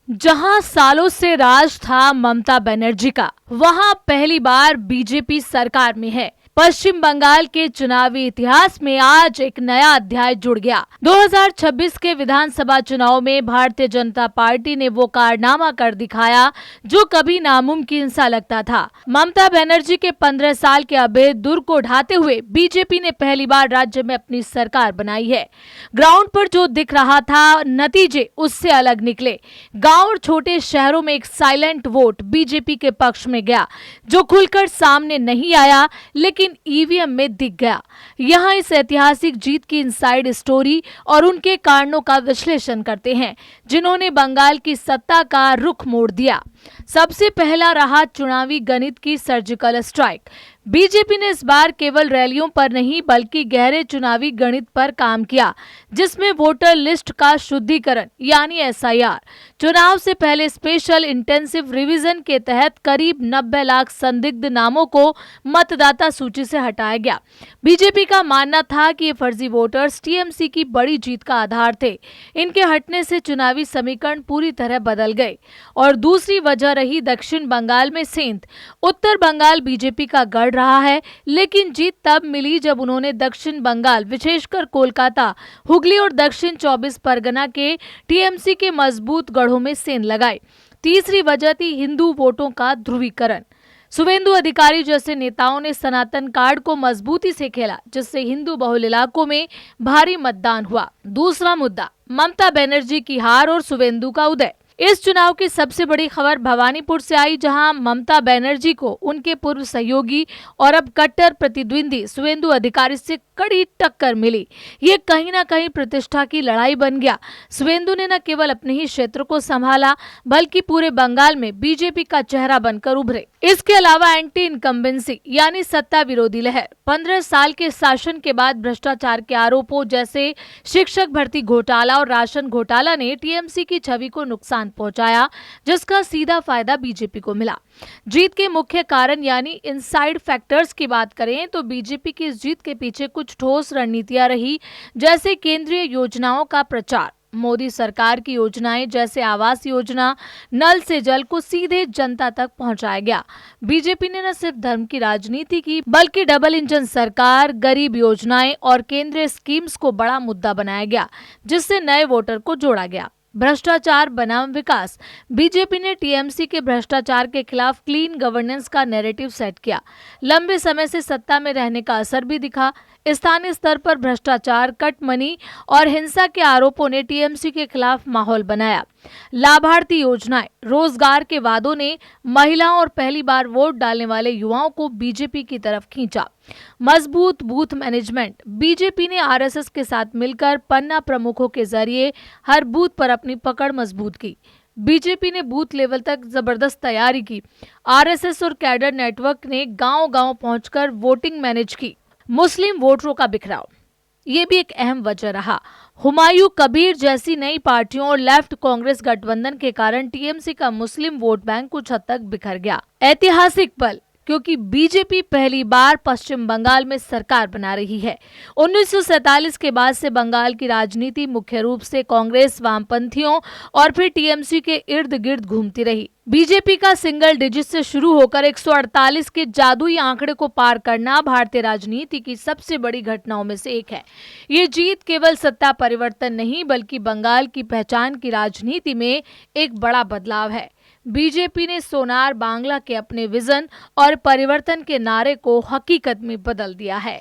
जहां सालों से राज था ममता बनर्जी का, वहां पहली बार बीजेपी सरकार में है। पश्चिम बंगाल के चुनावी इतिहास में आज एक नया अध्याय जुड़ गया। 2026 के विधानसभा चुनाव में भारतीय जनता पार्टी ने वो कारनामा कर दिखाया जो कभी नामुमकिन सा लगता था। ममता बनर्जी के 15 साल के अवैध दुर्ग को ढाते हुए बीजेपी ने पहली बार राज्य में अपनी सरकार बनाई है। ग्राउंड पर जो दिख रहा था, नतीजे उससे अलग निकले। गांव और छोटे शहरों में एक साइलेंट वोट बीजेपी के पक्ष में गया, जो खुलकर सामने नहीं आया लेकिन ईवीएम में दिख गया। यहां इस ऐतिहासिक जीत की इनसाइड स्टोरी और उनके कारणों का विश्लेषण करते हैं जिन्होंने बंगाल की सत्ता का रुख मोड़ दिया। सबसे पहला रहा चुनावी गणित की सर्जिकल स्ट्राइक। बीजेपी ने इस बार केवल रैलियों पर नहीं बल्कि गहरे चुनावी गणित पर काम किया, जिसमें वोटर लिस्ट का शुद्धिकरण यानी एसआईआर, चुनाव से पहले स्पेशल इंटेंसिव रिवीजन के तहत करीब 90 लाख संदिग्ध नामों को मतदाता सूची से हटाया गया। बीजेपी का मानना था कि ये फर्जी वोटर्स टीएमसी की बड़ी जीत का आधार थे। इनके हटने से चुनावी समीकरण पूरी तरह बदल गए। और दूसरी वजह रही दक्षिण बंगाल में सेंध। उत्तर बंगाल बीजेपी का गढ़ रहा है, लेकिन जीत तब मिली जब उन्होंने दक्षिण बंगाल, विशेषकर कोलकाता, हुगली और दक्षिण 24 परगना के टीएमसी के मजबूत गढ़ों में सेंध लगाई। तीसरी वजह थी हिंदू वोटों का ध्रुवीकरण। शुवेंदु अधिकारी जैसे नेताओं ने सनातन कार्ड को मजबूती से खेला, जिससे हिंदू बहुल इलाकों में भारी मतदान हुआ। दूसरा मुद्दा ममता बनर्जी की हार और शुवेंदु का उदय। इस चुनाव की सबसे बड़ी खबर भवानीपुर से आई, जहां ममता बनर्जी को उनके पूर्व सहयोगी और अब कट्टर प्रतिद्वंदी शुवेंदु अधिकारी से कड़ी टक्कर मिली। ये कहीं ना कहीं प्रतिष्ठा की लड़ाई बन गया। शुवेंदु ने न केवल अपने ही क्षेत्र को संभाला बल्कि पूरे बंगाल में बीजेपी का चेहरा बनकर उभरे। इसके अलावा एंटी इनकम्बेंसी यानी सत्ता विरोधी लहर। 15 साल के शासन के बाद भ्रष्टाचार के आरोपों जैसे शिक्षक भर्ती घोटाला और राशन घोटाला ने टीएमसी की छवि को नुकसान पहुंचाया, जिसका सीधा फायदा बीजेपी को मिला। जीत के मुख्य कारण यानी इनसाइड फैक्टर्स की बात करें तो बीजेपी की इस जीत के पीछे कुछ ठोस रणनीतियां रही, जैसे केंद्रीय योजनाओं का प्रचार। मोदी सरकार की योजनाएं जैसे आवास योजना, नल से जल को सीधे जनता तक पहुंचाया गया। बीजेपी ने न सिर्फ धर्म की राजनीति की बल्कि डबल इंजन सरकार, गरीब योजनाएं और केंद्रीय स्कीम्स को बड़ा मुद्दा बनाया गया, जिससे नए वोटर को जोड़ा गया। भ्रष्टाचार बनाम विकास। बीजेपी ने टीएमसी के भ्रष्टाचार के खिलाफ क्लीन गवर्नेंस का नैरेटिव सेट किया। लंबे समय से सत्ता में रहने का असर भी दिखा। स्थानीय स्तर पर भ्रष्टाचार, कट मनी और हिंसा के आरोपों ने टीएमसी के खिलाफ माहौल बनाया। लाभार्थी योजनाएं, रोजगार के वादों ने महिलाओं और पहली बार वोट डालने वाले युवाओं को बीजेपी की तरफ खींचा। मजबूत बूथ मैनेजमेंट। बीजेपी ने आरएसएस के साथ मिलकर पन्ना प्रमुखों के जरिए हर बूथ पर अपनी पकड़ मजबूत की। बीजेपी ने बूथ लेवल तक जबरदस्त तैयारी की। आरएसएस और कैडर नेटवर्क ने गांव-गांव पहुंचकर वोटिंग मैनेज की। मुस्लिम वोटरों का बिखराव, ये भी एक अहम वजह रहा। हुमायूं कबीर जैसी नई पार्टियों और लेफ्ट कांग्रेस गठबंधन के कारण टीएमसी का मुस्लिम वोट बैंक कुछ हद तक बिखर गया। ऐतिहासिक पल, क्योंकि बीजेपी पहली बार पश्चिम बंगाल में सरकार बना रही है। 1947 के बाद से बंगाल की राजनीति मुख्य रूप से कांग्रेस, वामपंथियों और फिर टीएमसी के इर्द गिर्द घूमती रही। बीजेपी का सिंगल डिजिट से शुरू होकर 148 के जादुई आंकड़े को पार करना भारतीय राजनीति की सबसे बड़ी घटनाओं में से एक है। ये जीत केवल सत्ता परिवर्तन नहीं बल्कि बंगाल की पहचान की राजनीति में एक बड़ा बदलाव है। बीजेपी ने सोनार बांग्ला के अपने विजन और परिवर्तन के नारे को हकीकत में बदल दिया है।